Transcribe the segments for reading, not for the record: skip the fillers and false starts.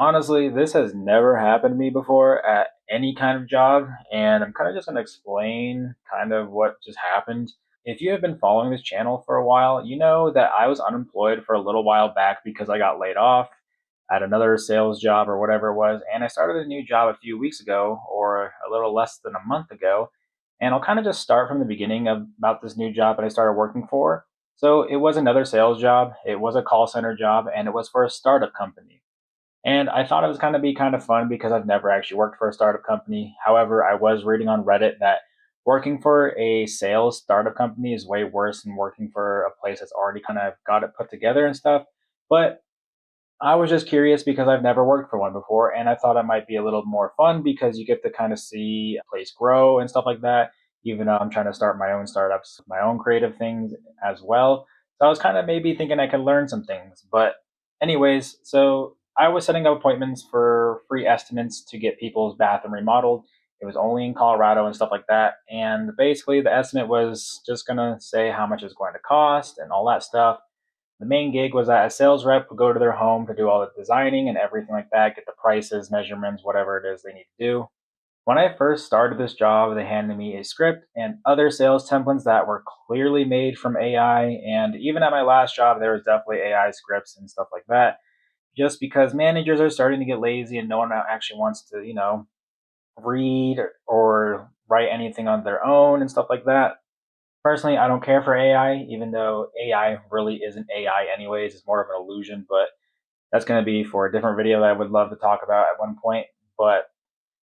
Honestly, this has never happened to me before at any kind of job, and I'm kind of just going to explain kind of what just happened. If you have been following this channel for a while, you know that I was unemployed for a little while back because I got laid off at another sales job or whatever it was, and I started a new job a few weeks ago or a little less than a month ago. And I'll kind of just start from the beginning of about this new job that I started working for. So it was another sales job, it was a call center job, and it was for a startup company. And I thought it was gonna be kind of fun because I've never actually worked for a startup company. However, I was reading on Reddit that working for a sales startup company is way worse than working for a place that's already kind of got it put together and stuff. But I was just curious because I've never worked for one before, and I thought it might be a little more fun because you get to kind of see a place grow and stuff like that. Even though I'm trying to start my own startups, my own creative things as well. So I was kind of maybe thinking I could learn some things. But, anyways, so I was setting up appointments for free estimates to get people's bathroom remodeled. It was only in Colorado and stuff like that. And basically, the estimate was just going to say how much it's going to cost and all that stuff. The main gig was that a sales rep would go to their home to do all the designing and everything like that, get the prices, measurements, whatever it is they need to do. When I first started this job, they handed me a script and other sales templates that were clearly made from AI. And even at my last job, there was definitely AI scripts and stuff like that, just because managers are starting to get lazy and no one actually wants to, read or write anything on their own and stuff like that. Personally, I don't care for AI, even though AI really isn't AI anyways. It's more of an illusion, but that's going to be for a different video that I would love to talk about at one point. But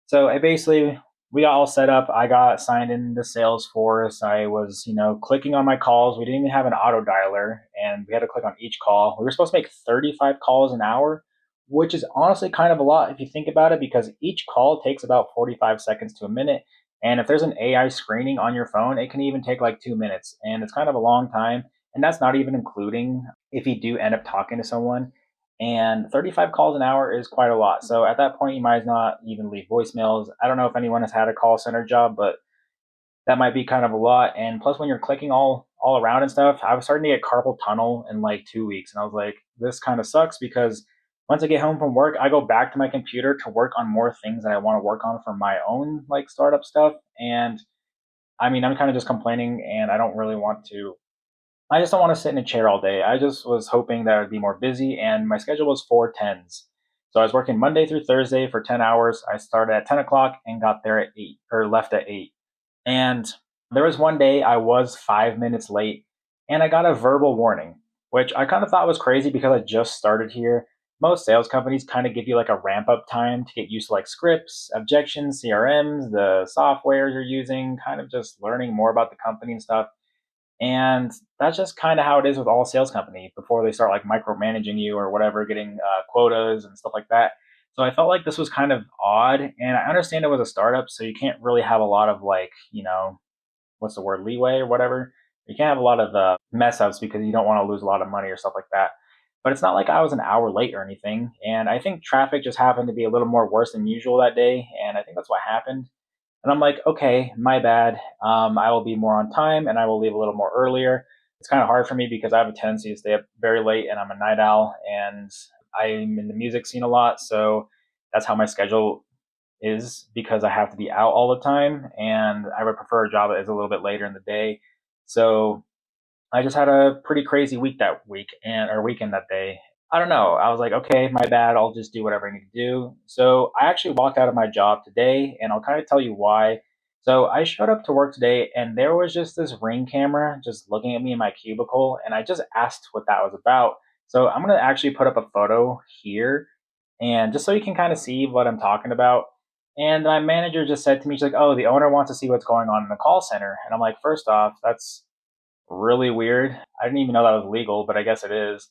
so I basically, we got all set up. I got signed into Salesforce. I was, clicking on my calls. We didn't even have an auto dialer, and we had to click on each call. We were supposed to make 35 calls an hour, which is honestly kind of a lot if you think about it, because each call takes about 45 seconds to a minute. And if there's an AI screening on your phone, it can even take like 2 minutes, and it's kind of a long time. And that's not even including if you do end up talking to someone, and 35 calls an hour is quite a lot. So at that point, you might not even leave voicemails. I don't know if anyone has had a call center job, but that might be kind of a lot. And plus, when you're clicking all around and stuff, I was starting to get carpal tunnel in like 2 weeks, and I was like, this kind of sucks because once I get home from work, I go back to my computer to work on more things that I want to work on for my own like startup stuff. And I mean, I'm kind of just complaining, and I don't really want to. I just don't want to sit in a chair all day. I just was hoping that I'd be more busy, and my schedule was 4 10s. So I was working Monday through Thursday for 10 hours. I started at 10 o'clock and got there at 8, or left at 8. And there was one day I was 5 minutes late, and I got a verbal warning, which I kind of thought was crazy because I just started here. Most sales companies kind of give you like a ramp up time to get used to like scripts, objections, CRMs, the softwares you're using, kind of just learning more about the company and stuff. And that's just kind of how it is with all sales companies before they start like micromanaging you or whatever, getting quotas and stuff like that. So I felt like this was kind of odd, and I understand it was a startup, so you can't really have a lot of like, what's the word, leeway or whatever. You can't have a lot of mess ups because you don't want to lose a lot of money or stuff like that. But it's not like I was an hour late or anything, and I think traffic just happened to be a little more worse than usual that day, and I think that's what happened. And I'm like, okay, my bad. I will be more on time and I will leave a little more earlier. It's kind of hard for me because I have a tendency to stay up very late and I'm a night owl and I'm in the music scene a lot. So that's how my schedule is because I have to be out all the time. And I would prefer a job that is a little bit later in the day. So I just had a pretty crazy week that week and or weekend that day. I don't know. I was like, okay, my bad. I'll just do whatever I need to do. So I actually walked out of my job today, and I'll kind of tell you why. So I showed up to work today, and there was just this ring camera just looking at me in my cubicle, and I just asked what that was about. So I'm gonna actually put up a photo here, and just so you can kind of see what I'm talking about. And my manager just said to me, she's like, "Oh, the owner wants to see what's going on in the call center," and I'm like, first off, that's really weird. I didn't even know that was legal, but I guess it is.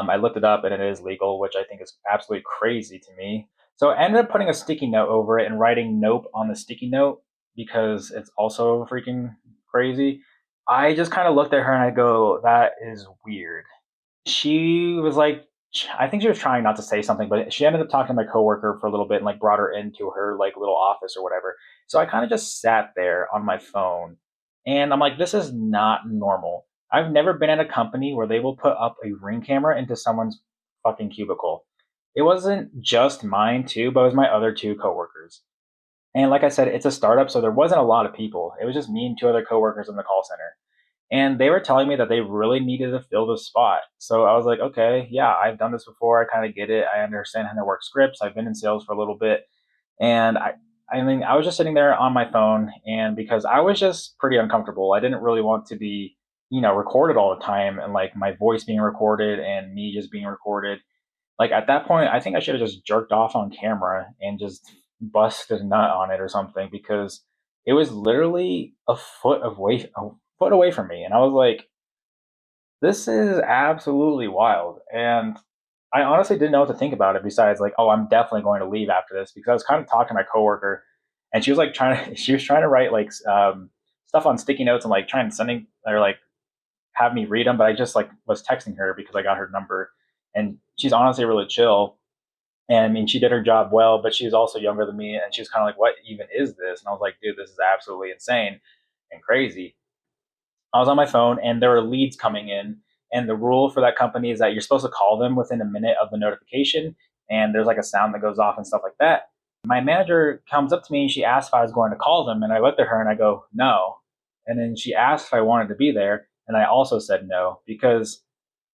I looked it up and it is legal, which I think is absolutely crazy to me. So I ended up putting a sticky note over it and writing nope on the sticky note because it's also freaking crazy. I just kind of looked at her and I go, that is weird. She was like, I think she was trying not to say something, but she ended up talking to my coworker for a little bit and like brought her into her like little office or whatever. So I kind of just sat there on my phone and I'm like, this is not normal. I've never been at a company where they will put up a ring camera into someone's fucking cubicle. It wasn't just mine too, but it was my other two coworkers. And like I said, it's a startup, so there wasn't a lot of people. It was just me and two other coworkers in the call center. And they were telling me that they really needed to fill the spot. So I was like, okay, yeah, I've done this before. I kind of get it. I understand how to work scripts. I've been in sales for a little bit. And I mean, I was just sitting there on my phone, and because I was just pretty uncomfortable, I didn't really want to be, recorded all the time and like my voice being recorded and me just being recorded. Like at that point, I think I should have just jerked off on camera and just busted a nut on it or something because it was literally a foot away from me, and I was like, "This is absolutely wild." And I honestly didn't know what to think about it besides like, "Oh, I'm definitely going to leave after this," because I was kind of talking to my coworker, and she was like she was trying to write like stuff on sticky notes and like trying to sending or like have me read them, but I just like was texting her because I got her number, and she's honestly really chill. And I mean, she did her job well, but she was also younger than me, and she was kind of like, "What even is this?" And I was like, "Dude, this is absolutely insane and crazy." I was on my phone, and there were leads coming in, and the rule for that company is that you're supposed to call them within a minute of the notification, and there's like a sound that goes off and stuff like that. My manager comes up to me and she asked if I was going to call them, and I looked at her and I go, "No." And then she asked if I wanted to be there, and I also said no because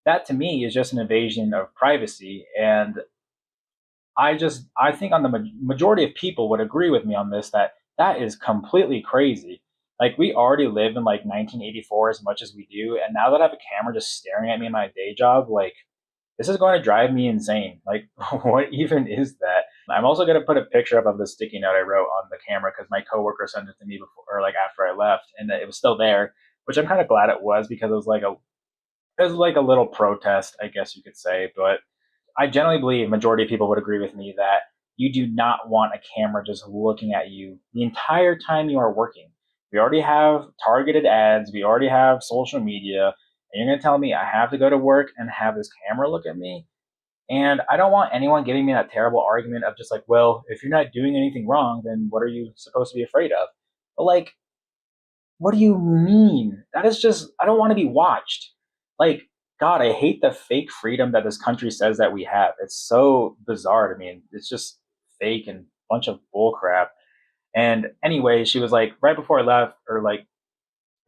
that to me is just an invasion of privacy. And I think on the majority of people would agree with me on this, that that is completely crazy. Like we already live in like 1984 as much as we do, and now that I have a camera just staring at me in my day job, like this is going to drive me insane. Like what even is that? I'm also going to put a picture up of the sticky note I wrote on the camera because my coworker sent it to me before, or like after I left, and it was still there, which I'm kind of glad it was because it was like a little protest, I guess you could say. But I generally believe majority of people would agree with me that you do not want a camera just looking at you the entire time you are working. We already have targeted ads, we already have social media, and you're going to tell me I have to go to work and have this camera look at me? And I don't want anyone giving me that terrible argument of just like, well, if you're not doing anything wrong, then what are you supposed to be afraid of? But like, what do you mean? That is just, I don't want to be watched. Like, God, I hate the fake freedom that this country says that we have. It's so bizarre to me. And it's just fake and a bunch of bull crap. And anyway, she was like, right before I left, or like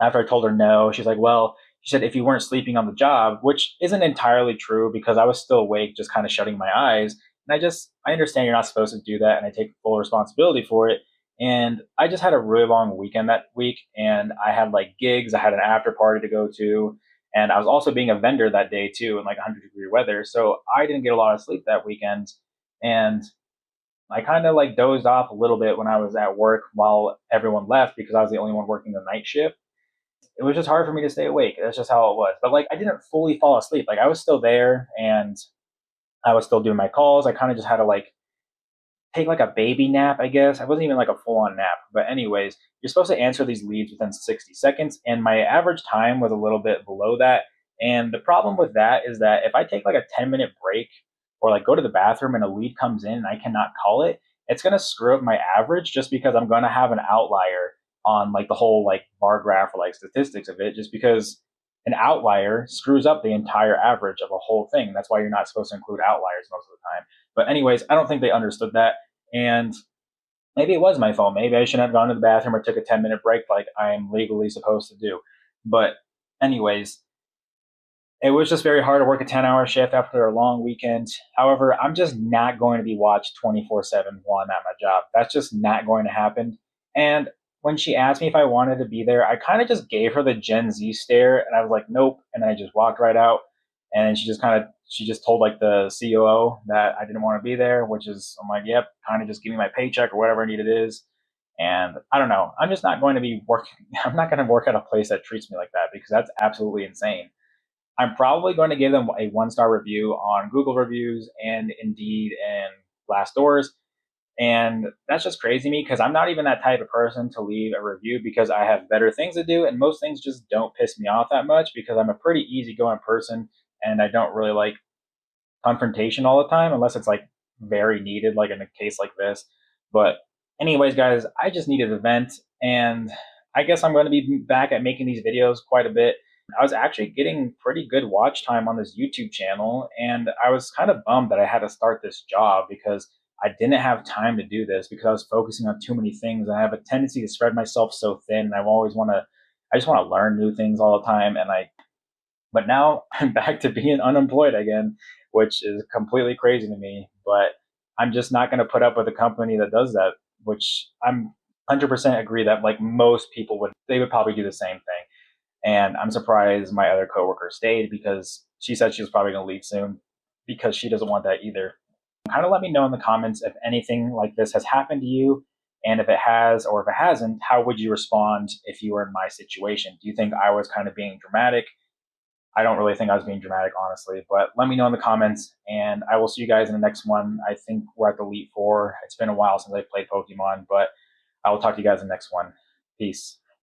after I told her no, she's like, well, she said, if you weren't sleeping on the job, which isn't entirely true because I was still awake, just kind of shutting my eyes. And I understand you're not supposed to do that. And I take full responsibility for it. And I just had a really long weekend that week. And I had like gigs, I had an after party to go to. And I was also being a vendor that day too in like 100-degree weather. So I didn't get a lot of sleep that weekend. And I kind of like dozed off a little bit when I was at work while everyone left because I was the only one working the night shift. It was just hard for me to stay awake. That's just how it was. But like I didn't fully fall asleep. Like I was still there and I was still doing my calls. I kind of just had to like take like a baby nap, I guess. I wasn't even like a full on nap. But anyways, you're supposed to answer these leads within 60 seconds, and my average time was a little bit below that. And the problem with that is that if I take like a 10-minute break or like go to the bathroom and a lead comes in and I cannot call it, it's going to screw up my average just because I'm going to have an outlier on like the whole like bar graph or like statistics of it, just because an outlier screws up the entire average of a whole thing. That's why you're not supposed to include outliers most of the time. But anyways, I don't think they understood that. And maybe it was my fault. Maybe I shouldn't have gone to the bathroom or took a 10-minute break like I'm legally supposed to do. But anyways, it was just very hard to work a 10-hour shift after a long weekend. However, I'm just not going to be watched 24/7 while I'm at my job. That's just not going to happen. And when she asked me if I wanted to be there, I kind of just gave her the Gen Z stare and I was like, nope. And then I just walked right out. And she just told like the COO that I didn't want to be there, which is, I'm like, yep, kind of just give me my paycheck or whatever I need it is. And I don't know. I'm just not going to be working. I'm not going to work at a place that treats me like that because that's absolutely insane. I'm probably going to give them a 1-star review on Google reviews and Indeed and Glassdoors. And that's just crazy to me because I'm not even that type of person to leave a review because I have better things to do. And most things just don't piss me off that much because I'm a pretty easygoing person and I don't really like confrontation all the time unless it's like very needed, like in a case like this. But, anyways, guys, I just needed to vent. And I guess I'm going to be back at making these videos quite a bit. I was actually getting pretty good watch time on this YouTube channel, and I was kind of bummed that I had to start this job because I didn't have time to do this because I was focusing on too many things. I have a tendency to spread myself so thin, and I just want to learn new things all the time. But now I'm back to being unemployed again, which is completely crazy to me. But I'm just not going to put up with a company that does that, which I'm 100% agree that like most people would, they would probably do the same thing. And I'm surprised my other coworker stayed because she said she was probably going to leave soon because she doesn't want that either. Kind of let me know in the comments if anything like this has happened to you. And if it has or if it hasn't, how would you respond if you were in my situation? Do you think I was kind of being dramatic? I don't really think I was being dramatic, honestly, but let me know in the comments, and I will see you guys in the next one. I think we're at the Elite Four. It's been a while since I played Pokemon, but I will talk to you guys in the next one. Peace.